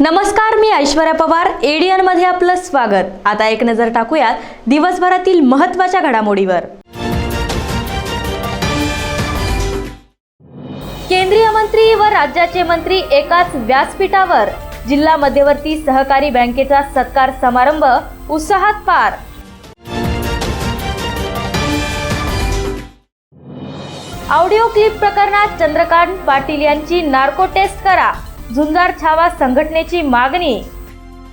नमस्कार, मी ऐश्वर्या पवार. एडीएन मध्ये आपलं स्वागत. आता एक नजर टाकूयात दिवसभरातील महत्त्वाच्या घडामोडीवर. केंद्रीय मंत्री व राज्याचे मंत्री एकाच व्यासपीठावर. जिल्हा मध्यवर्ती सहकारी बँकेचा सत्कार समारंभ उत्साहात पार. ऑडिओ क्लिप प्रकरणात चंद्रकांत पाटील यांची नार्को टेस्ट करा. झुंजार छावा संघटनेची मागणी.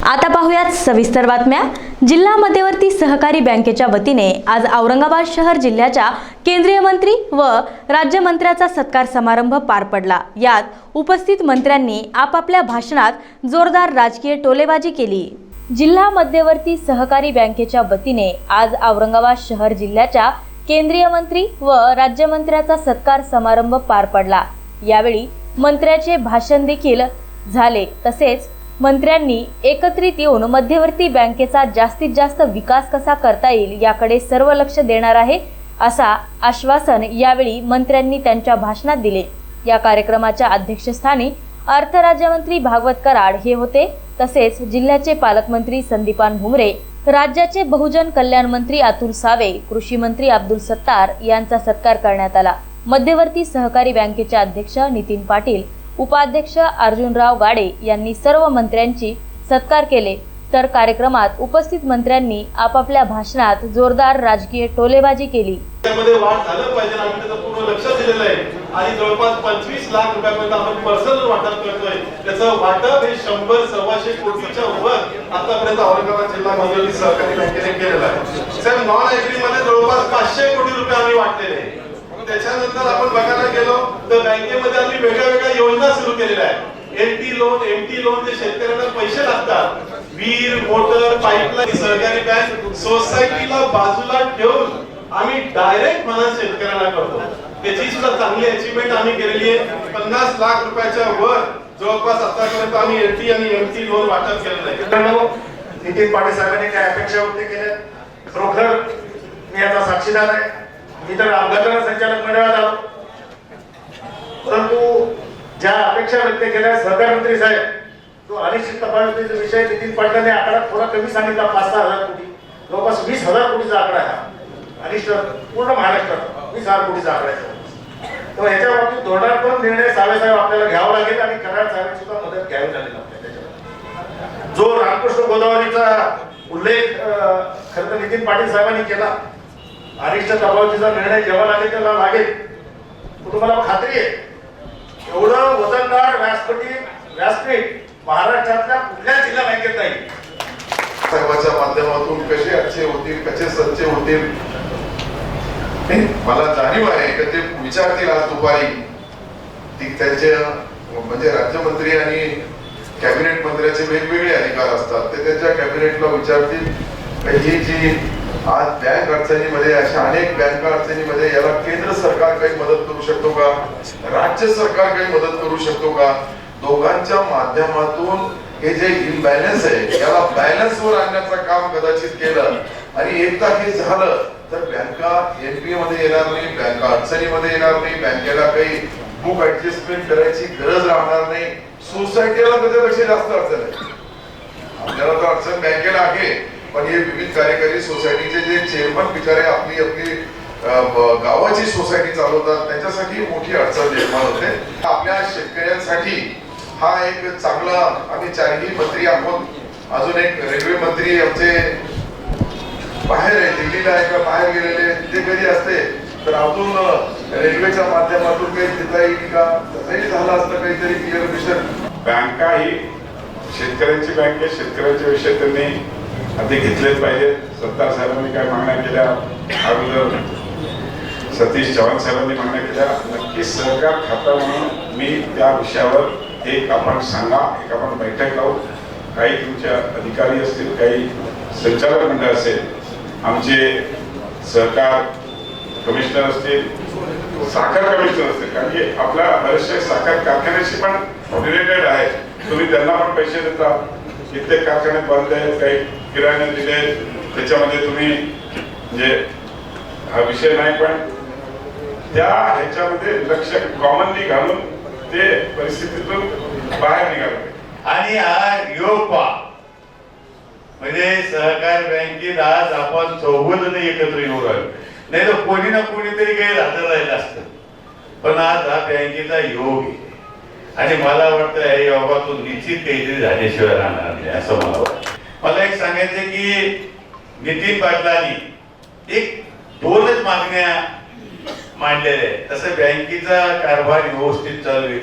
आता पाहूयात सविस्तर बातम्या. जिल्हा मध्यवर्ती सहकारी बँकेच्या वतीने आज औरंगाबाद शहर जिल्ह्याच्या केंद्रीय मंत्री व राज्यमंत्र्याचा सत्कार समारंभ पार पडला. यात उपस्थित मंत्र्यांनी आपापल्या भाषणात जोरदार राजकीय टोलेबाजी केली. जिल्हा मध्यवर्ती सहकारी बँकेच्या वतीने आज औरंगाबाद शहर जिल्ह्याच्या केंद्रीय मंत्री व राज्यमंत्र्याचा सत्कार समारंभ पार पडला. यावेळी मंत्र्याचे भाषण देखील झाले. तसेच मंत्र्यांनी एकत्रित येऊन मध्यवर्ती बँकेचा जास्तीत जास्त विकास कसा करता येईल याकडे सर्व लक्ष देणार आहे असा आश्वासन यावेळी मंत्र्यांनी त्यांच्या भाषणात दिले. या कार्यक्रमाच्या अध्यक्षस्थानी अर्थ राज्यमंत्री भागवत कराड हे होते. तसेच जिल्ह्याचे पालकमंत्री संदीपान भुमरे, राज्याचे बहुजन कल्याण मंत्री अतुल सावे, कृषी मंत्री अब्दुल सत्तार यांचा सत्कार करण्यात आला. मध्यवर्ती सहकारी बँकेचे अध्यक्ष नितीन पाटील, उपाध्यक्ष अर्जुनराव गाडे यांनी सर्व मंत्र्यांची सत्कार केले. तर कार्यक्रमात उपस्थित मंत्र्यांनी आपापल्या भाषणात जोरदार राजकीय टोलेबाजी केली. त्यामध्ये वाढ झालं पाहिजे, आम्ही त्याचं पूर्ण लक्ष दिलेलं आहे आणि जवळपास 25 लाख रुपयापर्यंत आपण पर्सनल वाटप करतोय. त्याचं वाटप हे 100-125 कोटीच्या वर आतापर्यंत औरंगाबाद जिल्हा मध्यवर्ती सहकारी बँकेने केलेलं आहे. सर, नॉन ऍग्री मध्ये जवळपास 500 कोटी रुपये आम्ही वाटलेले आहे. त्याच्यानंतर आपण बघायला गेलो तर बँकेमध्ये आम्ही वेगळ्या योजना सुरू केलेल्या आहेत. एमटी लोन जे शेतकऱ्यांना पैसे लागतात, वीर, मोटर, पाईपलाईन, सहकारी बँक सोसायटीला बाजूला ठेवून आम्ही डायरेक्ट मदत शेतकऱ्यांना करतो. त्याची सुद्धा चांगली अचीवमेंट आम्ही केलेली आहे. 50 लाख रुपयाच्या वर जवळपास आतापर्यंत आम्ही एलटी आणि एमटी लोन वाटप केलेलं आहे. नितीन पाटील साहेबांनी काय अपेक्षा व्यक्त केल्या, खरोखर मी याचा साक्षीदार आहे. मी तर अपघाताला संचालक मंडळात आलो, परंतु ज्या अपेक्षा व्यक्त केल्या सहकार मंत्री साहेब, तो अनिश्चित तपासणीचा विषय नितीन पाटलांनी आकडा थोडा कमी सांगितला, 5-6 हजार कोटी, जवळपास 20,000 कोटीचा आकडा आहे. अनिश्चित पूर्ण महाराष्ट्रात 20,000 कोटीचा आकडा आहे. तर ह्याच्या बाबतीत धोरणात्मक निर्णय साहेब आपल्याला घ्यावा लागेल आणि कराड साहेब सुद्धा मदत घ्यावी लागेल आपल्याला. जो रामकृष्ण गोदावरीचा उल्लेख खरं तर नितीन पाटील साहेबांनी केला, अनिष्ट दबावतीचा निर्णय जेव्हा लागेल त्याला लागेल, तुम्हाला खात्री आहे एवढं वजनदार व्यासपीठ महाराष्ट्रातल्या कुठल्या जिल्हा बँकेत नाही. साहेबांच्या माध्यमातून कसे अच्छे होतील, कसे सच्चे होतील, मला जाणीव आहे की ते विचारतील आज दुपारी. त्यांचे म्हणजे राज्यमंत्री आणि कॅबिनेट मंत्र्याचे वेगवेगळे अधिकार असतात, ते त्यांच्या कॅबिनेटला विचारतील ही जी आज बँक अडचणीमध्ये, अशा अनेक बँका अडचणीमध्ये याला केंद्र सरकार काही मदत करू शकतो का, राज्य सरकार काही मदत करू शकतो का, दोघांच्या माध्यमातून हे जे इम्बॅलन्स आहे याला बॅलन्स वर आणण्याचं काम कदाचित केलं आणि एकदा हे झालं तर बँका एनपीए मध्ये येणार नाही, बँका अडचणीमध्ये येणार नाही, बँकेला काही बुक ऍडजस्टमेंट करायची गरज राहणार नाही. सोसायटीला त्याच्यापेक्षा जास्त अडचण आहे. आपल्याला तर अडचण बँकेला आहे, पण हे विविध कार्यकारी सोसायटीचे जे चेअरमन बिचारे आपली गावाची सोसायटी चालवतात त्याच्यासाठी मोठी अडचण निर्माण होते. आपल्या शेतकऱ्यांसाठी हा एक चांगला, आम्ही 4ही मंत्री आहोत, अजून एक रेल्वे मंत्री आमचे बाहेर आहे, दिल्लीला आहे का बाहेर गेलेले, ते कधी असते तर अजून रेल्वेच्या माध्यमातून काही देता येईल का, तसंही झालं असतं काहीतरी क्लिअर. बँका ही शेतकऱ्यांची बँक आहे, शेतकऱ्यांच्या विषय त्यांनी आधी घेतलेच पाहिजे. सत्तार साहेबांनी काय मागण्या केल्या, अगोदर सतीश चव्हाण साहेबांनी मागण्या केल्या, नक्की सहकार खातं म्हणून मी त्या विषयावर एक आपण सांगा, एक आपण बैठक लावू. काही तुमच्या अधिकारी असतील, काही संचालक मंडळ असेल, आमचे सहकार कमिशनर असतील, साखर कमिशनर असतील, कारण की आपल्या बरेचसे साखर कारखान्याशी पण रिलेटेड आहे. तुम्ही त्यांना पण पैसे देता. कित्येक कारखाने बंद आहेत, काही किरायाने दिले, त्याच्यामध्ये तुम्ही म्हणजे हा विषय नाही, पण त्या ह्याच्यामध्ये लक्ष कॉमनली घालून ते परिस्थितीतून बाहेर निघाले. आणि हा योग पहा, म्हणजे सहकार बँकेत आज आपण चौघजण एकत्र येऊ राहिलो, नाही तर कोणी ना कोणीतरी काही राहत राहिलं असतं. पण आज हा बँकेचा योग आहे आणि मला वाटतं या योगातून निश्चित काहीतरी झाल्याशिवाय राहणार नाही असं मला वाटतं. मला एक सांगायचं की नितीन पाटलांनी एक 2च मागण्या मांडलेल्या आहेत. तसं बँकेचा कारभार व्यवस्थित चालू आहे.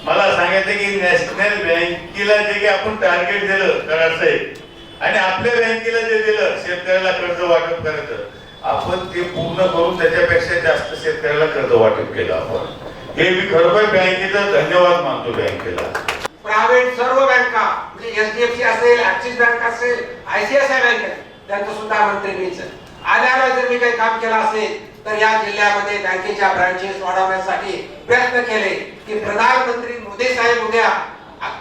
मला सांगायचं की नॅशनल बँकेला जे काही आपण टार्गेट दिलं करायचं आणि आपल्या बँकेला जे दिलं शेतकऱ्याला कर्ज वाटप करायचं, आपण ते पूर्ण करून त्याच्यापेक्षा जास्त शेतकऱ्याला कर्ज वाटप केलं आपण. हे मी खरोखर बँकेचा धन्यवाद मानतो बँकेला. प्रायव्हेट सर्व बँका म्हणजे एचडीएफसी असेल, ऍक्सिस बँक असेल, आयसीआयसीआय बँक त्यांचं सुद्धा मंत्री मीच आल्याला जर मी काही काम केलं असेल तर या जिल्ह्यामध्ये बँकेच्या ब्रांचेस वाढवण्यासाठी प्रयत्न केले की प्रधानमंत्री मोदी साहेब उद्या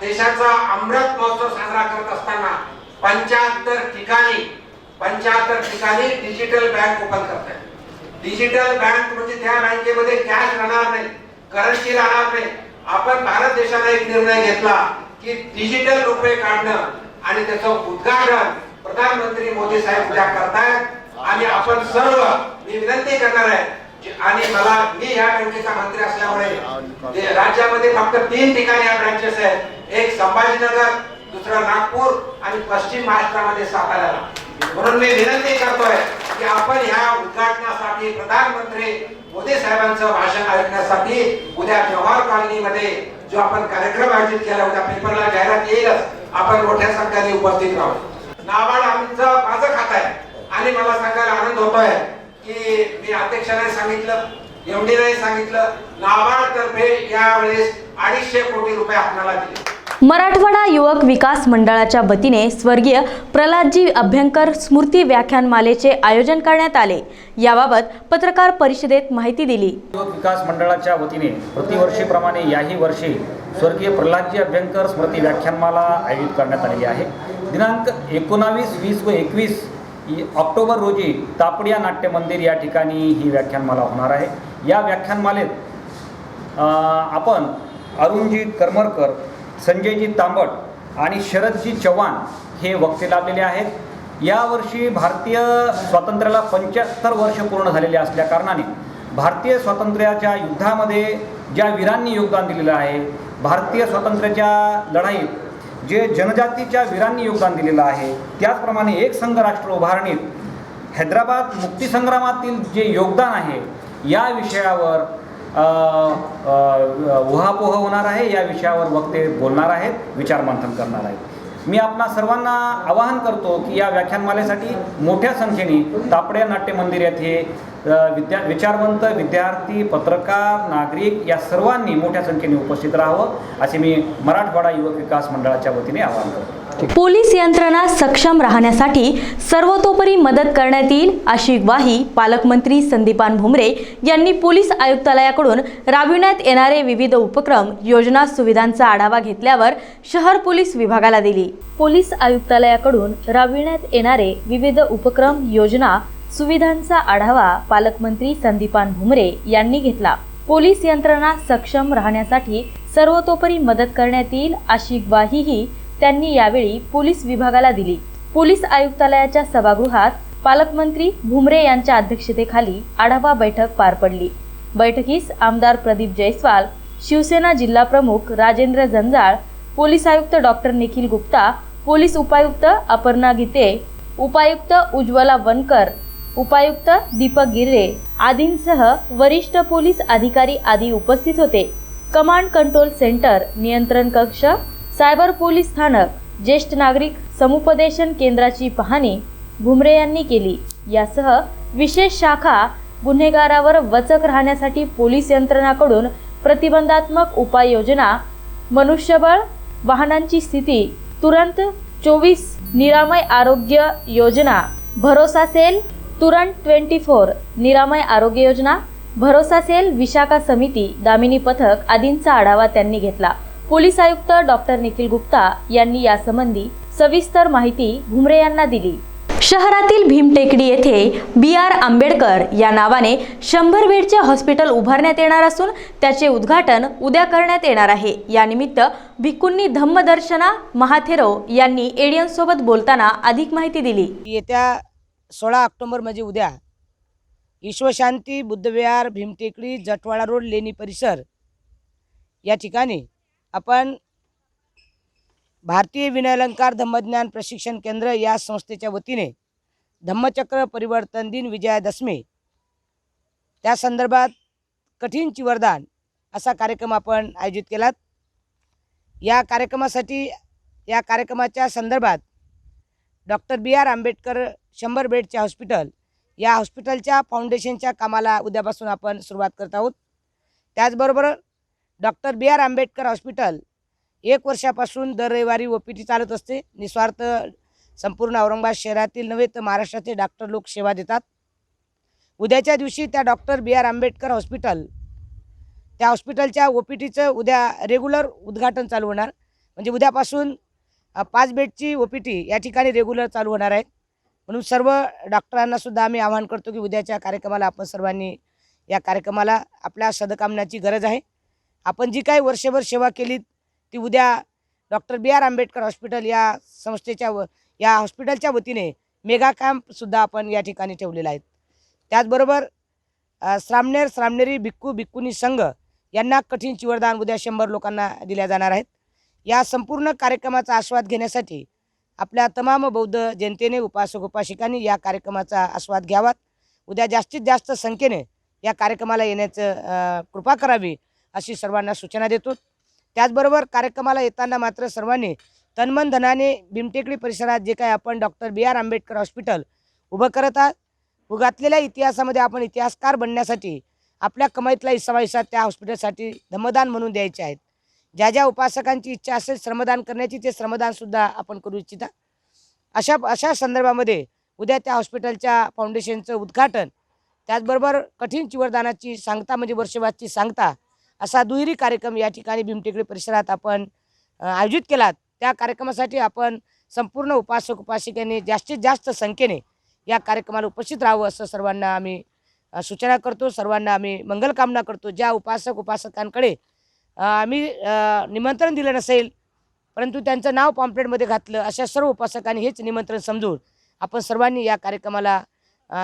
देशाचा अमृत महोत्सव साजरा करत असताना 75 ठिकाणी डिजिटल बँक ओपन करतात. डिजिटल बँक म्हणजे त्या बँकेमध्ये कॅश राहणार नाही, करन्सी राहणार नाही. आपण भारत देशाने एक निर्णय घेतला की डिजिटल रुपये काढणं आणि त्याचं उद्घाटन प्रधानमंत्री मोदी साहेब उद्या करतायत. आणि आपण सर्व मी विनंती करणार आहे आणि मी या बँकेचा मंत्री असल्यामुळे राज्यामध्ये फक्त 3 ठिकाणी या ब्रांचेस आहेत. एक संभाजीनगर, दुसरा नागपूर आणि पश्चिम महाराष्ट्रामध्ये साताऱ्याला. म्हणून मी विनंती करतोय की आपण ह्या उद्घाटनासाठी प्रधानमंत्री मोदी साहेबांचं भाषण ऐकण्यासाठी उद्या जवाहर कॉलनीमध्ये जो आपण कार्यक्रम आयोजित केला, उद्या पेपरला जाहिरात येईलच, आपण मोठ्या संख्येने उपस्थित राहू. नाबार्ड आमचं माझं खातं आहे आणि मला सांगायला आनंद होतोय की मी अध्यक्षाने सांगितलं, एमडी ने सांगितलं, नाबार्ड तर्फे यावेळेस 250 कोटी रुपये आपल्याला दिले. मराठवाडा युवक विकास मंडळाच्या वतीने स्वर्गीय प्रल्हादजी अभ्यंकर स्मृती व्याख्यानमालेचे आयोजन करण्यात आले. याबाबत पत्रकार परिषदेत माहिती दिली. युवक विकास मंडळाच्या वतीने प्रतिवर्षीप्रमाणे याही वर्षी स्वर्गीय प्रल्हादजी अभ्यंकर स्मृती व्याख्यानमाला आयोजित करण्यात आलेली आहे. दिनांक 19, 20 व 21 ऑक्टोबर रोजी तापडिया नाट्य मंदिर या ठिकाणी ही व्याख्यानमाला होणार आहे. या व्याख्यानमालेत आपण अरुणजी करमरकर, संजयजी तांबट आणि शरदजी चव्हाण हे वक्ते लाभलेले आहेत. यावर्षी भारतीय स्वातंत्र्याला 75 वर्ष पूर्ण झालेले असल्या कारणाने भारतीय स्वातंत्र्याच्या युद्धामध्ये ज्या वीरांनी योगदान दिलेलं आहे, भारतीय स्वातंत्र्याच्या लढाईत जे जनजातीच्या वीरांनी योगदान दिलेलं आहे, त्याचप्रमाणे एक संघ राष्ट्र उभारणीत हैदराबाद मुक्तीसंग्रामातील जे योगदान आहे या विषयावर उहापोह होणार आहे. या विषयावर वक्ते बोलणार आहेत, विचारमंथन करणार आहेत. मी आपणा सर्वांना आवाहन करतो की या व्याख्यानमालेसाठी मोठ्या संख्येने तापडिया नाट्य मंदिर येथे विचारवंत विद्यार्थी, पत्रकार, नागरिक या सर्वांनी मोठ्या संख्येने उपस्थित राहावं असे मी मराठवाडा युवक विकास मंडळाच्या वतीने आवाहन करतो. पोलीस यंत्रणा सक्षम राहण्यासाठी सर्वतोपरी मदत करण्यात येईल अशी ग्वाही पालकमंत्री संदीपान भुमरे यांनी पोलीस आयुक्तालयाकडून राबविण्यात येणारे विविध उपक्रम, योजना, सुविधांचा आढावा घेतल्यावर शहर पोलीस विभागाला दिली. पोलीस आयुक्तालयाकडून राबविण्यात येणारे विविध उपक्रम, योजना, सुविधांचा आढावा पालकमंत्री संदीपान भुमरे यांनी घेतला. पोलीस यंत्रणा सक्षम राहण्यासाठी सर्वतोपरी मदत करण्यात येईल अशी ग्वाहीही त्यांनी यावेळी पोलीस विभागाला दिली. पोलीस आयुक्तालयाच्या सभागृहात पालकमंत्री भुमरे यांच्या अध्यक्षतेखाली आढावा बैठक पार पडली. बैठकीस आमदार प्रदीप जयस्वाल, शिवसेना जिल्हा प्रमुख राजेंद्र जंजाळ, पोलीस आयुक्त डॉक्टर निखिल गुप्ता, पोलीस उपायुक्त अपर्णा गीते, उपायुक्त उज्ज्वला वनकर, उपायुक्त दीपक गिर्रे आदींसह वरिष्ठ पोलीस अधिकारी आदी उपस्थित होते. कमांड कंट्रोल सेंटर, नियंत्रण कक्ष, सायबर पोलीस स्थानक, ज्येष्ठ नागरिक समुपदेशन केंद्राची पाहणी भुमरे यांनी केली. यासह विशेष शाखा गुन्हेगारावर वचक राहण्यासाठी पोलीस यंत्रणाकडून प्रतिबंधात्मक उपाययोजना, मनुष्यबळ, वाहनांची स्थिती, तुरंत 24 निरामय आरोग्य योजना, भरोसा सेल, तुरंत 24, निरामय आरोग्य योजना, भरोसा सेल, विशाखा समिती, दामिनी पथक आदींचा आढावा त्यांनी घेतला। पोलीस आयुक्त डॉक्टर निखिल गुप्ता यांनी यासंबंधी सविस्तर माहिती भुमरे यांना दिली। शहरातील भीमटेकडी येथे BR आंबेडकर या नावाने 100 बेडचे हॉस्पिटल उभारण्यात येणार असून त्याचे उद्घाटन उद्या करण्यात येणार आहे। या निमित्त भिक्खूंनी धम्मदर्शना महाथेरो यांनी एडियन सोबत बोलताना अधिक माहिती दिली। येत्या 16 ऑक्टोबर म्हणजे उद्या विश्वशांती बुद्धविहार भीमटेकडी जटवाडा रोड लेणी परिसर या ठिकाणी आपण भारतीय विनयालंकार धम्मज्ञान प्रशिक्षण केंद्र या संस्थेच्या वतीने धम्मचक्र परिवर्तन दिन विजयादशमी त्या संदर्भात कठीण चिवरदान असा कार्यक्रम आपण आयोजित केलात। या कार्यक्रमाच्या संदर्भात डॉक्टर BR आंबेडकर 100 बेडचे हॉस्पिटल या हॉस्पिटलच्या फाउंडेशनच्या कामाला उद्यापासून आपण सुरुवात करत आहोत। त्याचबरोबर डॉक्टर BR आंबेडकर हॉस्पिटल 1 वर्षापासून दर रविवारी OPD चालत असते। निस्वार्थ संपूर्ण औरंगाबाद शहरातील नव्हे तर महाराष्ट्राचे डॉक्टर लोक सेवा देतात। उद्याच्या दिवशी त्या डॉक्टर BR आंबेडकर हॉस्पिटल त्या हॉस्पिटलच्या OPDचं उद्या रेग्युलर उद्घाटन चालू होणार। म्हणजे उद्यापासून 5 बेडची OPD या ठिकाणी रेग्युलर चालू होणार आहे। म्हणून सर्व डॉक्टरांना सुद्धा आम्ही आवाहन करतो की उद्याच्या कार्यक्रमाला आपण सर्वांनी या कार्यक्रमाला आपल्या सदकामनाची गरज आहे। आपण जी काही वर्षभर सेवा केली ती उद्या डॉक्टर BR आंबेडकर हॉस्पिटल या संस्थेच्या या हॉस्पिटलच्या वतीने मेगा कॅम्प सुद्धा आपण या ठिकाणी ठेवलेला आहे। त्याचबरोबर श्रामणेरी भिक्खुनी संघ यांना कठीण चिवरदान उद्या 100 लोकांना दिल्या जाणार आहेत। या संपूर्ण कार्यक्रमाचा आस्वाद घेण्यासाठी आपल्या तमाम बौद्ध जनतेने उपासक उपासिकांनी या कार्यक्रमाचा आस्वाद घ्यावा। उद्या जास्तीत जास्त संख्येने या कार्यक्रमाला येण्याचं कृपा करावी अशी सर्वांना सूचना देतो। त्याचबरोबर कार्यक्रमाला येताना मात्र सर्वांनी तनमन धनाने भीमटेकडी परिसरात जे काही आपण डॉक्टर BR आंबेडकर हॉस्पिटल उभं करत आहात उगातलेल्या इतिहासामध्ये आपण इतिहासकार बनण्यासाठी आपल्या कमाईतला हिस्सा त्या हॉस्पिटलसाठी धम्मदान म्हणून द्यायचे आहेत। ज्या उपासकांची इच्छा असेल श्रमदान करण्याची ते श्रमदानसुद्धा आपण करू इच्छिता। अशा संदर्भामध्ये उद्या त्या हॉस्पिटलच्या फाउंडेशनचं उद्घाटन त्याचबरोबर कठीण चिवरदानाची सांगता म्हणजे वर्षवाची सांगता असा दुहेरी कार्यक्रम या ठिकाणी भीमटेकडी परिसरात आपण आयोजित केलात। त्या कार्यक्रमासाठी आपण संपूर्ण उपासक उपासिकांनी जास्तीत जास्त संख्येने या कार्यक्रमाला उपस्थित राहावं असं सर्वांना आम्ही सूचना करतो। सर्वांना आम्ही मंगलकामना करतो। ज्या उपासकांकडे आम्ही निमंत्रण दिलं नसेल परंतु त्यांचं नाव पॉम्पलेटमध्ये घातलं अशा सर्व उपासकांनी हेच निमंत्रण समजून आपण सर्वांनी या कार्यक्रमाला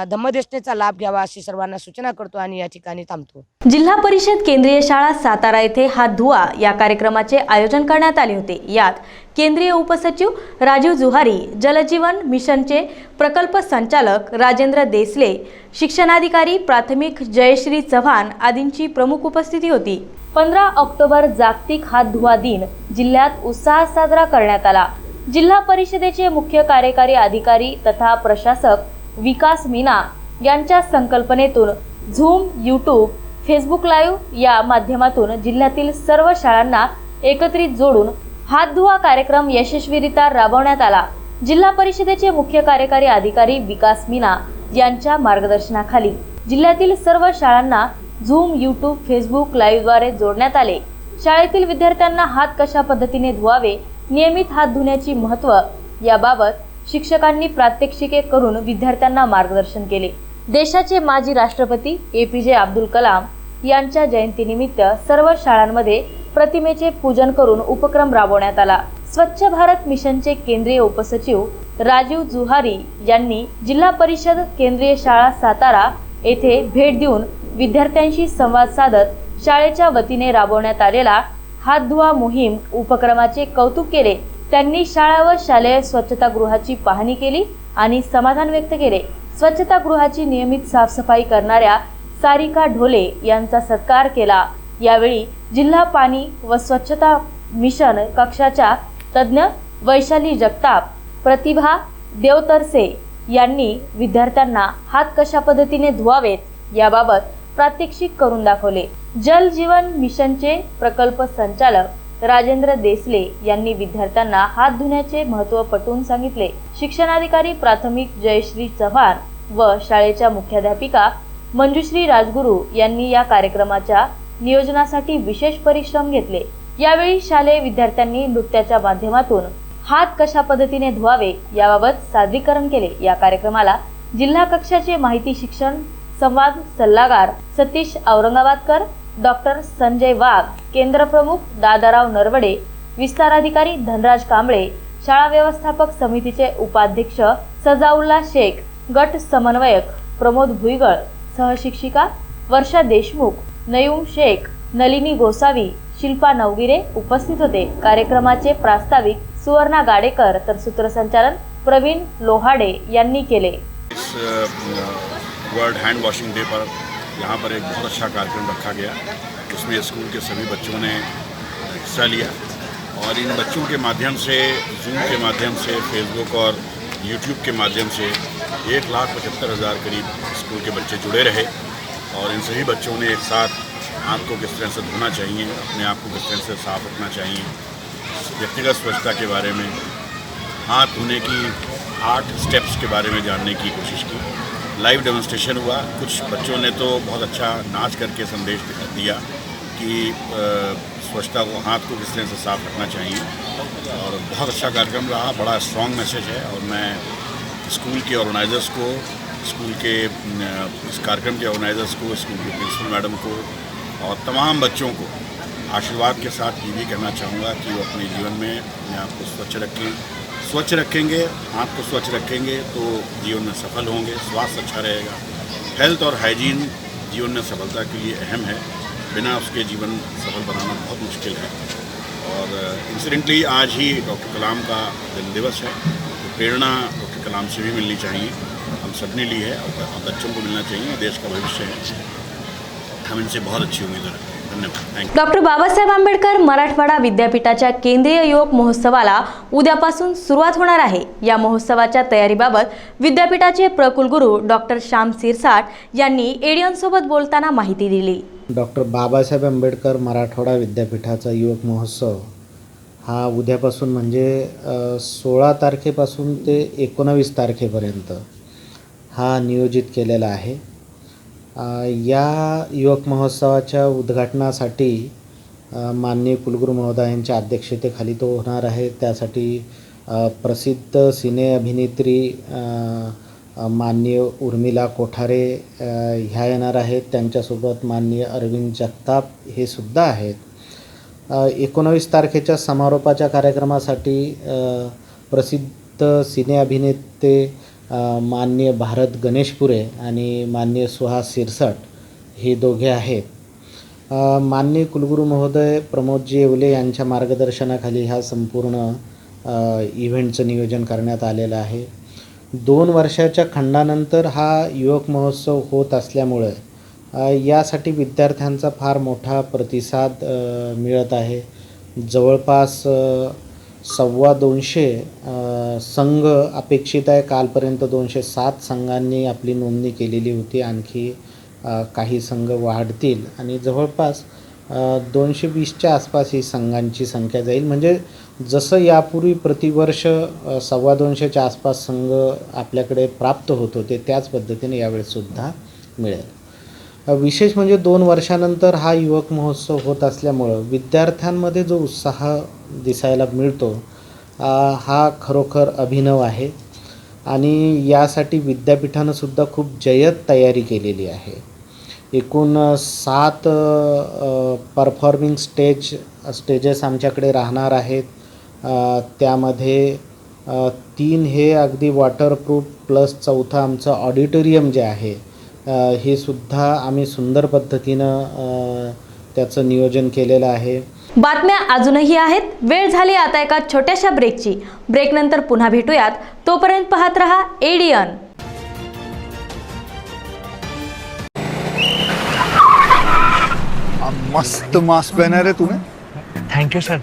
धम्मदेशनेचा लाभ घ्यावा अशी सर्वांना सूचना करतो आणि या ठिकाणी थांबतो। जिल्हा परिषद केंद्रीय शाळा सातारा येथे हात धुवा या कार्यक्रमाचे आयोजन करण्यात आले होते। यात केंद्रीय उपसचिव राजीव जुहारी, जलजीवन मिशनचे प्रकल्प संचालक राजेंद्र देसले, शिक्षणाधिकारी प्राथमिक जयश्री चव्हाण आदींची प्रमुख उपस्थिती होती। 15 ऑक्टोबर जागतिक हात धुवा दिन जिल्ह्यात उत्साहात साजरा करण्यात आला। जिल्हा परिषदेचे मुख्य कार्यकारी अधिकारी तथा प्रशासक विकास मीना यांच्या संकल्पनेतून झूम, यूट्यूब, फेसबुक लाईव्ह या माध्यमातून जिल्ह्यातील सर्व शाळांना एकत्रित जोडून हात धुवा कार्यक्रम यशस्वीरित्या राबवण्यात आला। जिल्हा परिषदेचे मुख्य कार्यकारी अधिकारी विकास मीना यांच्या मार्गदर्शनाखाली जिल्ह्यातील सर्व शाळांना झूम, यूट्यूब, फेसबुक लाईव्हद्वारे जोडण्यात आले। शाळेतील विद्यार्थ्यांना हात कशा पद्धतीने धुवावे, नियमित हात धुण्याची महत्त्व याबाबत शिक्षकांनी प्रात्यक्षिके करून विद्यार्थ्यांना मार्गदर्शन केले। देशाचे माजी राष्ट्रपती APJ अब्दुल कलाम यांच्या जयंतीनिमित्त सर्व शाळांमध्ये प्रतिमेचे पूजन करून उपक्रम राबवण्यात आला। स्वच्छ भारत मिशनचे केंद्रीय उपसचिव राजीव जुहारी यांनी जिल्हा परिषद केंद्रीय शाळा सातारा येथे भेट देऊन विद्यार्थ्यांशी संवाद साधत शाळेच्या वतीने राबवण्यात आलेला हात धुवा मोहीम उपक्रमाचे कौतुक केले। त्यांनी शाळा व शालेय स्वच्छतागृहाची पाहणी केली आणि समाधान व्यक्त केले। स्वच्छतागृहाची नियमित साफसफाई करणाऱ्या सारिका ढोले यांचा सत्कार केला। यावेळी जिल्हा पाणी व स्वच्छता मिशन कक्षाच्या तज्ज्ञ वैशाली जगताप, प्रतिभा देवतरसे यांनी विद्यार्थ्यांना हात कशा पद्धतीने धुवावेत याबाबत प्रात्यक्षिक करून दाखवले। जल जीवन मिशनचे प्रकल्प संचालक राजेंद्र देसले यांनी विद्यार्थ्यांना हात धुण्याचे महत्त्व पटवून सांगितले। शिक्षणाधिकारी प्राथमिक जयश्री चव्हाण व शाळेच्या मुख्याध्यापिका मंजुश्री राजगुरू यांनी या कार्यक्रमाच्या नियोजनासाठी विशेष परिश्रम घेतले। यावेळी शालेय विद्यार्थ्यांनी नृत्याच्या माध्यमातून हात कशा पद्धतीने धुवावे याबाबत सादरीकरण केले। या कार्यक्रमाला जिल्हा कक्षाचे माहिती शिक्षण संवाद सल्लागार सतीश औरंगाबादकर, डॉक्टर संजय वाघ, केंद्र प्रमुख दादाराव नरवडे, विस्तार अधिकारी धनराज कांबळे, शाळा व्यवस्थापक समितीचे उपाध्यक्ष सजाउल्ला शेख, गट समन्वयक प्रमोद भुईगळ, सहशिक्षिका वर्षा देशमुख, नयूम शेख, नलिनी गोसावी, शिल्पा नवगिरे उपस्थित होते। कार्यक्रमाचे प्रास्ताविक सुवर्णा गाडेकर तर सूत्रसंचालन प्रवीण लोहाडे यांनी केले। इस वर्ल्ड हैंड वॉशिंग डे पर यहाँ पर एक बहुत अच्छा कार्यक्रम रखा गया, जिसमें स्कूल के सभी बच्चों ने हिस्सा लिया और इन बच्चों के माध्यम से जूम के माध्यम से फेसबुक और यूट्यूब के माध्यम से 1,75,000 करीब स्कूल के बच्चे जुड़े रहे और इन सभी बच्चों ने एक साथ हाथ को किस तरह से धोना चाहिए, अपने आप को किस तरह से साफ रखना चाहिए, व्यक्तिगत स्वच्छता के बारे में, हाथ धोने की 8 स्टेप्स के बारे में जानने की कोशिश की। लाइव डेमोन्स्ट्रेशन हुआ। कुछ बच्चों ने तो बहुत अच्छा नाच करके संदेश दिया कि स्वच्छता को, हाथ को किस तरह से साफ रखना चाहिए और बहुत अच्छा कार्यक्रम रहा। बड़ा स्ट्रॉन्ग मैसेज है और मैं स्कूल के ऑर्गेनाइजर्स को, स्कूल के इस कार्यक्रम के ऑर्गेनाइजर्स को, स्कूल के प्रिंसिपल मैडम को और तमाम बच्चों को आशीर्वाद के साथ ये भी कहना चाहूँगा कि वो अपने जीवन में अपने आप को स्वच्छ रखें। स्वच्छ रखेंगे, हाथ को स्वच्छ रखेंगे तो जीवन में सफल होंगे, स्वास्थ्य अच्छा रहेगा। हेल्थ और हाइजीन जीवन में सफलता के लिए अहम है, बिना उसके जीवन सफल बनाना बहुत मुश्किल है। और इंसिडेंटली आज ही डॉक्टर कलाम का जन्म दिवस है, तो प्रेरणा डॉक्टर कलाम से भी मिलनी चाहिए, हम सब ने ली है और बच्चों को मिलना चाहिए। देश का भविष्य है, हम इनसे बहुत अच्छी उम्मीद रखते हैं। धन्यवाद। डॉक्टर बाबासाहेब आंबेडकर मराठवाडा विद्यापीठाच्या केंद्रीय युवक महोत्सवाला उद्यापासून सुरुवात होणार आहे। या महोत्सवाच्या तयारीबाबत विद्यापीठाचे प्रकुलगुरू डॉक्टर श्याम सिरसाट यांनी एडियन सोबत बोलताना माहिती दिली। डॉक्टर बाबासाहेब आंबेडकर मराठवाडा विद्यापीठाचा युवक महोत्सव हा उद्यापासून म्हणजे 16 तारखेपासून ते 19 तारखेपर्यंत हा नियोजित केलेला आहे। या युवक महोत्सवाच्या उद्घाटनासाठी माननीय कुलगुरू महोदयांच्या अध्यक्षतेखाली तो होणार आहे। त्यासाठी प्रसिद्ध सिने अभिनेत्री माननीय उर्मिला कोठारे ह्या येणार आहेत, त्यांच्यासोबत माननीय अरविंद जगताप हे सुद्धा आहेत। 19 तारखेच्या समारोपाच्या कार्यक्रमासाठी प्रसिद्ध सिने अभिनेते माननीय भारत गणेशपुरे आणि माननीय सुहास सिरसाट हे दोघे आहेत। माननीय कुलगुरू महोदय प्रमोदजी येवले यांच्या मार्गदर्शनाखाली हा संपूर्ण इव्हेंटचं नियोजन करण्यात आलेलं आहे। 2 वर्षाच्या खंडानंतर हा युवक महोत्सव होत असल्यामुळे यासाठी विद्यार्थ्यांचा फार मोठा प्रतिसाद मिळत आहे। जवळपास 225 संघ अपेक्षित आहे। कालपर्यंत 207 संघांनी आपली नोंदणी केलेली होती, आणखी काही संघ वाढतील आणि जवळपास 220च्या आसपास ही संघांची संख्या जाईल। म्हणजे जसं यापूर्वी प्रतिवर्ष 225च्या आसपास संघ आपल्याकडे प्राप्त होत होते त्याच पद्धतीने यावेळेसुद्धा मिळेल। विशेष म्हणजे 2 वर्षानंतर हा युवक महोत्सव होत असल्यामुळं विद्यार्थ्यांमध्ये जो उत्साह दिसायला मिळतो हा खरोखर अभिनव आहे आणि यासाठी विद्यापीठानं सुद्धा खूप जय्यत तयारी केलेली आहे। एकूण 7 परफॉर्मिंग स्टेजेस आमच्याकडे राहणार आहेत। त्यामध्ये 3 हे अगदी वॉटरप्रूफ प्लस 4थं आमचं ऑडिटोरियम जे आहे हे सुद्धा आम्ही सुंदर पद्धतीनं त्याचं नियोजन केलेलं आहे। बातम्या अजूनही आहेत, वेळ झाली आता एका छोट्याशा ब्रेकची। ब्रेक नंतर पुन्हा भेटूयात, तोपर्यंत पाहत रहा एडियन। मस्त मास्क पहना रे तूने। Thank you sir.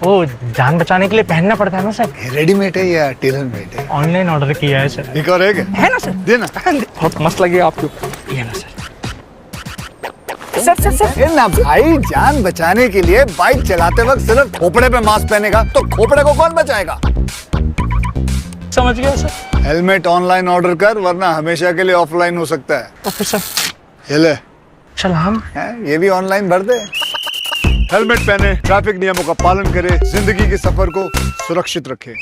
वो जान बचाने के लिए पहनना पड़ता है ना सर। रेडीमेड है या टेलर मेड है? ऑनलाइन ऑर्डर किया है सर। एक और है क्या? है ना सर। देना। बहुत मस्त लगे आपके ऊपर। ये ना सर। Sir sir sir. ये ना भाई, जान बचाने के लिए बाइक चलाते वक्त सिर्फ खोपड़े पे मास्क पहनेगा तो खोपड़े को कौन बचाएगा? समझ गया सर। हेलमेट ऑनलाइन ऑर्डर कर, वरना हमेशा के लिए ऑफलाइन हो सकता है। Okay sir. ये ले। चल हम ये भी ऑनलाइन भर दे। हेलमेट पहने, ट्रैफिक नियमों का पालन करे, जिंदगी के सफर को सुरक्षित रखे।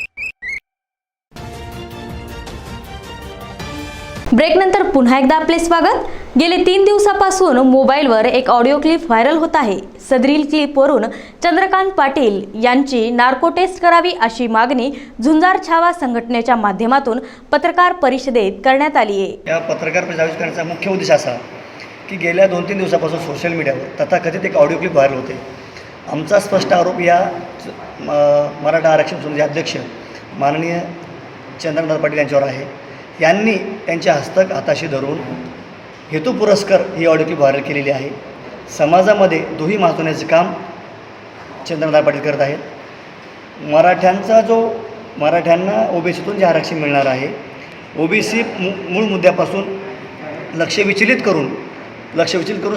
ब्रेकनंतर पुन्हा एकदा आपले स्वागत। गेले 3 दिवसापासून मोबाईलवर एक ऑडिओ क्लिप व्हायरल होत आहे। सदरील क्लिपवरून चंद्रकांत पाटील यांची नार्को टेस्ट करावी अशी मागणी झुंजार छावा संघटनेच्या माध्यमातून पत्रकार परिषदेत करण्यात आली आहे। या पत्रकार परिषद आयोजित करण्याचा मुख्य उद्देश असा की गेल्या 2-3 दिवसापासून सोशल मीडियावर तथाकथित एक ऑडिओ क्लिप व्हायरल होते। आमचा स्पष्ट आरोप या मराठा आरक्षण समितीचे अध्यक्ष माननीय चंद्रकांत पाटील यांच्यावर आहे। यांनी त्यांच्या हस्तक हाताशी धरून हेतुपुरस्कर ही ऑडिओ क्लिप व्हायरल केलेली आहे। समाजामध्ये दुही माजवण्याचे काम चंद्रकांत पाटील करत आहेत। मराठ्यांना ओबीसीतून जे आरक्षण मिळणार आहे, ओबीसी मूळ मुद्द्यापासून लक्ष विचलित करून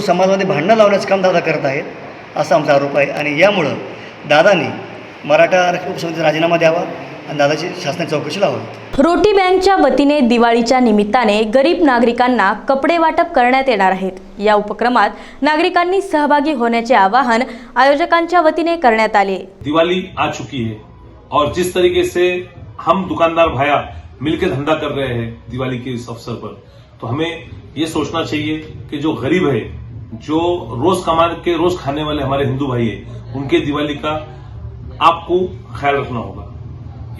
समाजामध्ये भांडणं लावण्याचं काम दादा करत आहेत, असा आमचा आरोप आहे। आणि यामुळं दादांनी मराठा आरक्षण उपसमितीचा राजीनामा द्यावा आणि दादाची शासनाची चौकशी लावावी। रोटी बँकच्या वतीने दिवाळीच्या निमित्ताने गरीब नागरिकांना कपडे वाटप करण्यात येणार आहेत। या उपक्रमात नागरिकांनी सहभागी होण्याचे आवाहन आयोजकांच्या वतीने करण्यात आले। दिवाली आ चुकी है और जिस तरीके से हम दुकानदार भाया मिलकर धंधा कर रहे हैं दिवाली के इस अवसर पर, तो हमें ये सोचना चाहिए कि जो गरीब है, जो रोज कमा के रोज खाने वाले हमारे हिंदू भाई है, उनके दिवाली का आपको ख्याल रखना होगा।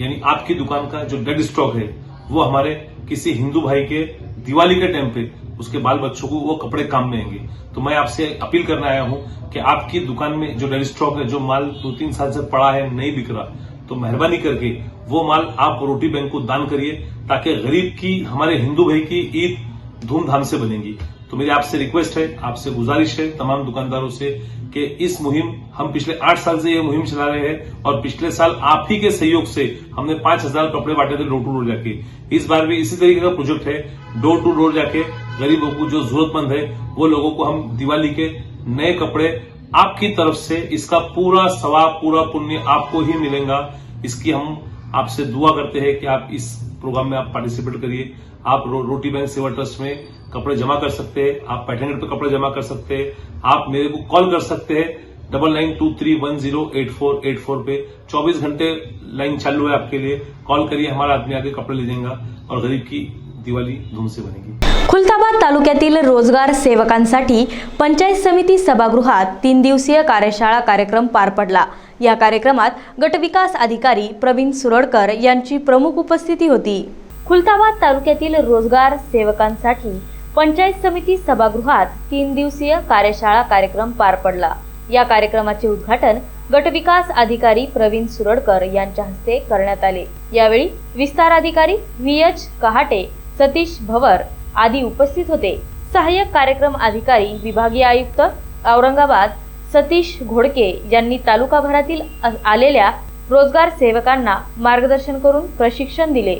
यानी आपकी दुकान का जो डेड स्टॉक है वो हमारे किसी हिंदू भाई के दिवाली के टाइम पे उसके बाल बच्चों को वो कपड़े काम में आएंगे। तो मैं आपसे अपील करने आया हूं कि आपकी दुकान में जो डेड स्टॉक है, जो माल 2-3 साल से पड़ा है, नहीं बिक रहा, तो मेहरबानी करके वो माल आप रोटी बैंक को दान करिए, ताकि गरीब की, हमारे हिंदू भाई की ईद धूमधाम से बनेगी। तो मेरी आपसे रिक्वेस्ट है, आपसे गुजारिश है तमाम दुकानदारों से कि इस मुहिम, हम पिछले 8 साल से ये मुहिम चला रहे हैं और पिछले साल आप ही के सहयोग से हमने 5000 कपड़े बांटे थे डोर टू डोर जाके। इस बार भी इसी तरीके का प्रोजेक्ट है, डोर टू डोर जाके गरीबों को, जो जरूरतमंद है वो लोगों को हम दिवाली के नए कपड़े आपकी तरफ से, इसका पूरा सवाब, पूरा पुण्य आपको ही मिलेगा। इसकी हम आपसे दुआ करते हैं कि आप इस प्रोग्राम में आप पार्टिसिपेट करिए। आप रोटी बैंक सेवा ट्रस्ट में कपड़े जमा कर सकते हैं, आप पैटर्न पे कपड़े जमा कर सकते हैं, आप मेरे को कॉल कर सकते हैं 9923108484 पे। 24 घंटे लाइन चालू है आपके लिए, कॉल करिए, हमारा आदमी आके कपड़े ले जाएगा और गरीब की दिवाली धूम से बनेगी। खुलताबाद तालुक्यातील रोजगार सेवकांसाठी पंचायत समिती सभागृहात 3 दिवसीय कार्यशाळा कार्यक्रम पार पडला। या कार्यक्रमात गटविकास अधिकारी प्रवीण सुरडकर यांची प्रमुख उपस्थिती होती। खुलताबाद तालुक्यातील रोजगार सेवकांसाठी पंचायत समिती सभागृहात 3 दिवसीय कार्यशाळा कार्यक्रम पार पडला। या कार्यक्रमाचे उद्घाटन गटविकास अधिकारी प्रवीण सुरडकर यांच्या हस्ते करण्यात आले। यावेळी विस्तार अधिकारी VH कहाटे, सतीश भवर आदी उपस्थित होते। सहाय्यक कार्यक्रम अधिकारी विभागीय आयुक्त औरंगाबाद सतीश घोडके यांनी तालुकाभरातील आलेल्या रोजगार सेवकांना मार्गदर्शन करून प्रशिक्षण दिले।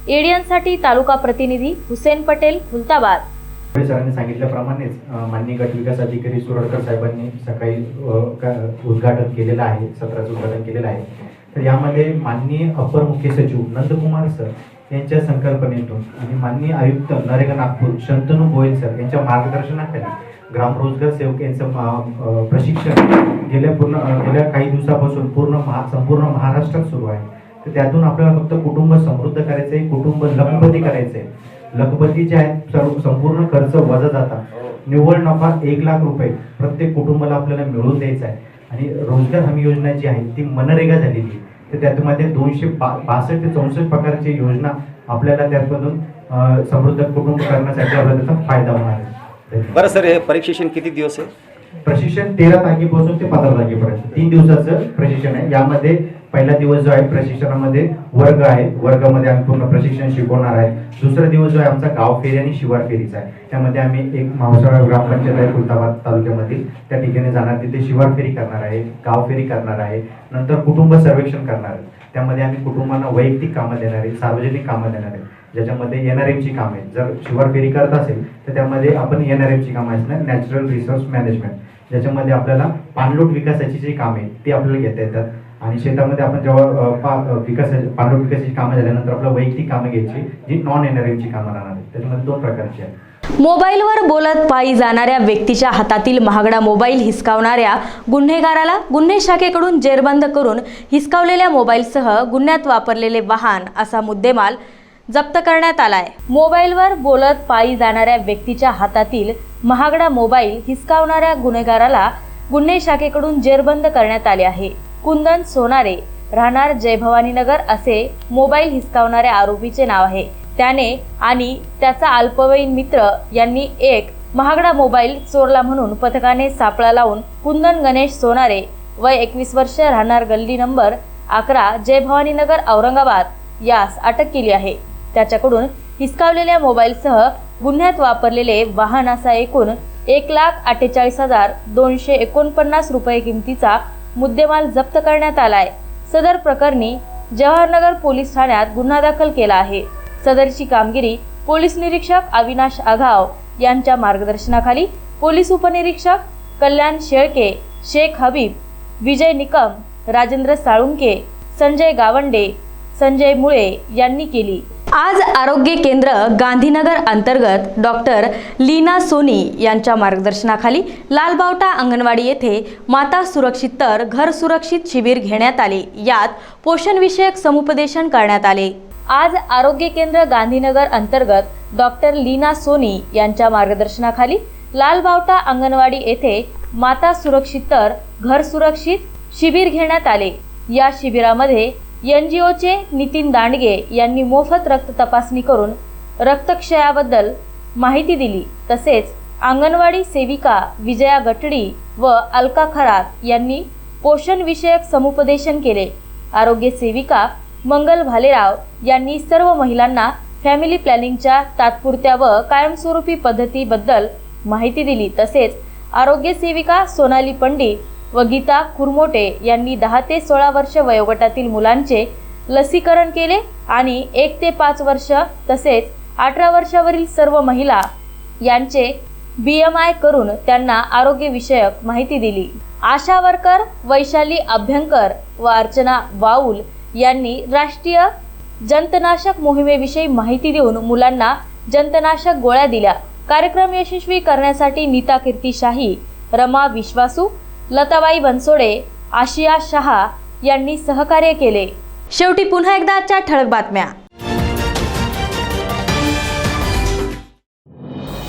एडियनसाठी तालुका प्रतिनिधी हुसेन पटेल, खुलताबाद। सरांनी सांगितल्याप्रमाणेच माननीय गटविकास अधिकारी सुरडकर साहेबांनी सकाळी उद्घाटन केलेलं आहे, सत्राचं उद्घाटन केलेलं आहे। तर यामध्ये माननीय अपर मुख्य सचिव नंदकुमार सर यांच्या संकल्पनेतून आणि माननीय आयुक्त नरेगा नागपूर शंतनू गोयल सर यांच्या मार्गदर्शनाखाली ग्राम रोजगार सेवक यांचं प्रशिक्षण गेल्या काही दिवसापासून संपूर्ण महाराष्ट्रात सुरू आहे। तर त्यातून आपल्याला फक्त कुटुंब समृद्ध करायचं आहे, कुटुंब लखपती करायचं आहे। लखपतीचे आहेत संपूर्ण खर्च वजा जाता निव्वळ नफा 1 लाख रुपये प्रत्येक कुटुंबाला आपल्याला मिळवून द्यायचा आहे। आणि रोजगार हमी योजना जी आहे ती मनरेगा झालेली आहे। तर त्यामध्ये 262 ते 64 प्रकारची योजना आपल्याला त्यातून समृद्ध कुटुंब करण्यासाठी आपल्याला त्याचा फायदा होणार आहे। बरं सर, हे प्रशिक्षण किती दिवस आहे? प्रशिक्षण 13 तारखेपासून ते 15 तारखेपर्यंत 3 दिवसाचं प्रशिक्षण आहे। यामध्ये पहिला दिवस जो आहे प्रशिक्षणामध्ये वर्ग आहे, वर्गामध्ये आम्ही पूर्ण प्रशिक्षण शिकवणार आहे। दुसरा दिवस जो आहे आमचा गाव फेरी आणि शिवार फेरीचा आहे। त्यामध्ये आम्ही एक मावसाळा ग्रामपंचायत आहे खुलताबाद तालुक्यामधील, त्या ठिकाणी जाणार, तिथे शिवार फेरी करणार आहे, गाव फेरी करणार आहे, नंतर कुटुंब सर्वेक्षण करणार आहे। त्यामध्ये आम्ही कुटुंबांना वैयक्तिक कामं देणार आहे, सार्वजनिक कामं देणार आहे, ज्याच्यामध्ये NRM ची कामे, जर शिवार फेरी करत असेल तर त्यामध्ये आपण NRM ची कामं असणार, नॅचरल रिसोर्स मॅनेजमेंट, ज्याच्यामध्ये आपल्याला पाणलोट विकासाची जी कामे ती आपल्याला घेता येतात। आणि शेतामध्ये आपण जेव्हा पांडव विकासाची कामं झाल्यानंतर आपल्या वैयक्तिक कामं घ्यायची जी नॉन NRMची कामं राहणार आहेत. त्याच्यामध्ये 2 प्रकारची आहेत. मोबाईलवर बोलत पायी जाणाऱ्या व्यक्तीच्या हातातील महागडा मोबाईल हिसकावणाऱ्या गुन्हेगाराला गुन्हे शाखेकडून जेरबंद करून हिसकावलेल्या मोबाईलसह गुन्ह्यात वापरलेले वाहन असा मुद्देमाल जप्त करण्यात आलाय. मोबाईलवर बोलत पायी जाणाऱ्या व्यक्तीच्या हातातील महागडा मोबाईल हिसकावणाऱ्या गुन्हेगाराला गुन्हे शाखेकडून जेरबंद करण्यात आले आहे. कुंदन सोनारे राहणार जय भवानीनगर असे मोबाईल हिसकावणाऱ्या आरोपीचे नाव आहे. त्याने आणि त्याचा अल्पवयीन मित्र यांनी एक महागडा मोबाईल चोरला म्हणून पथकाने सापळा लावून कुंदन गणेश सोनारे वय 21 वर्ष राहणार गल्ली नंबर 11 जय भवानीनगर औरंगाबाद यास अटक केली आहे. त्याच्याकडून हिसकावलेल्या मोबाईलसह गुन्ह्यात वापरलेले वाहन असा एकूण 1,48,249 रुपये किमतीचा मुद्देमाल जप्त करण्यात आलाय. सदर प्रकरणी जवाहरनगर पोलीस ठाण्यात गुन्हा दाखल केला आहे. सदरची कामगिरी पोलीस निरीक्षक अविनाश आघाव यांच्या मार्गदर्शनाखाली पोलीस उपनिरीक्षक कल्याण शेळके, शेख हबीब, विजय निकम, राजेंद्र साळुंके, संजय गावंडे, संजय मुळे यांनी केली. आज आरोग्य केंद्र गांधीनगर अंतर्गत डॉक्टर लीना सोनी यांच्या मार्गदर्शनाखाली लालबावटा अंगणवाडी येथे माता सुरक्षित तर घर सुरक्षित शिबिर घेण्यात आले. यात पोषण विषयक समुपदेशन करण्यात आले. आज आरोग्य केंद्र गांधीनगर अंतर्गत डॉक्टर लीना सोनी यांच्या मार्गदर्शनाखाली लालबावटा अंगणवाडी येथे माता सुरक्षित तर घर सुरक्षित शिबिर घेण्यात आले. या शिबिरामध्ये NGOचे नितीन दांडगे यांनी मोफत रक्त तपासणी करून रक्तक्षयाबद्दल माहिती दिली. तसेच अंगणवाडी सेविका विजया गटडी व अलका खरात यांनी पोषण विषयक समुपदेशन केले. आरोग्य सेविका मंगल भालेराव यांनी सर्व महिलांना फॅमिली प्लॅनिंगच्या तात्पुरत्या व कायमस्वरूपी पद्धतीबद्दल माहिती दिली. तसेच आरोग्य सेविका सोनाली पंडित व गीता कुरमोटे यांनी 10 ते 16 वर्ष वयोगटातील मुलांचे लसीकरण केले आणि 1 ते 5 वर्ष तसेच 18 वर्षावरील सर्व महिला यांचे BMI करून त्यांना आरोग्यविषयक माहिती दिली. आशा वर्कर वैशाली अभ्यंकर व अर्चना वाऊल यांनी राष्ट्रीय जंतनाशक मोहिमेविषयी माहिती देऊन मुलांना जंतनाशक गोळ्या दिल्या. कार्यक्रम यशस्वी करण्यासाठी नीता कीर्ती शाही, रमा विश्वासू, लताबाई बनसोडे, आशिया शहा यांनी सहकार्य केले. शेवटी पुन्हा एकदा आजच्या ठळक बातम्या.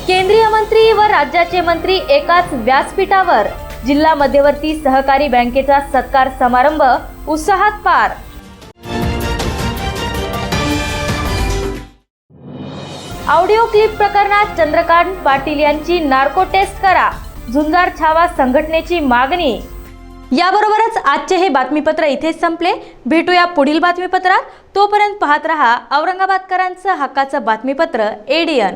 केंद्रीय मंत्री व राज्याचे मंत्री एकाच व्यासपीठावर. जिल्हा मध्यवर्ती सहकारी बँकेचा सत्कार समारंभ उत्साहात पार. ऑडिओ क्लिप प्रकरणात चंद्रकांत पाटील यांची नार्को टेस्ट करा, झुंजार छावा संघटनेची मागणी. याबरोबरच आजचे हे बातमीपत्र इथेच संपले. भेटूया पुढील बातमीपत्रात. तोपर्यंत पाहत रहा औरंगाबादकरांचं हक्काचं बातमीपत्र ADN.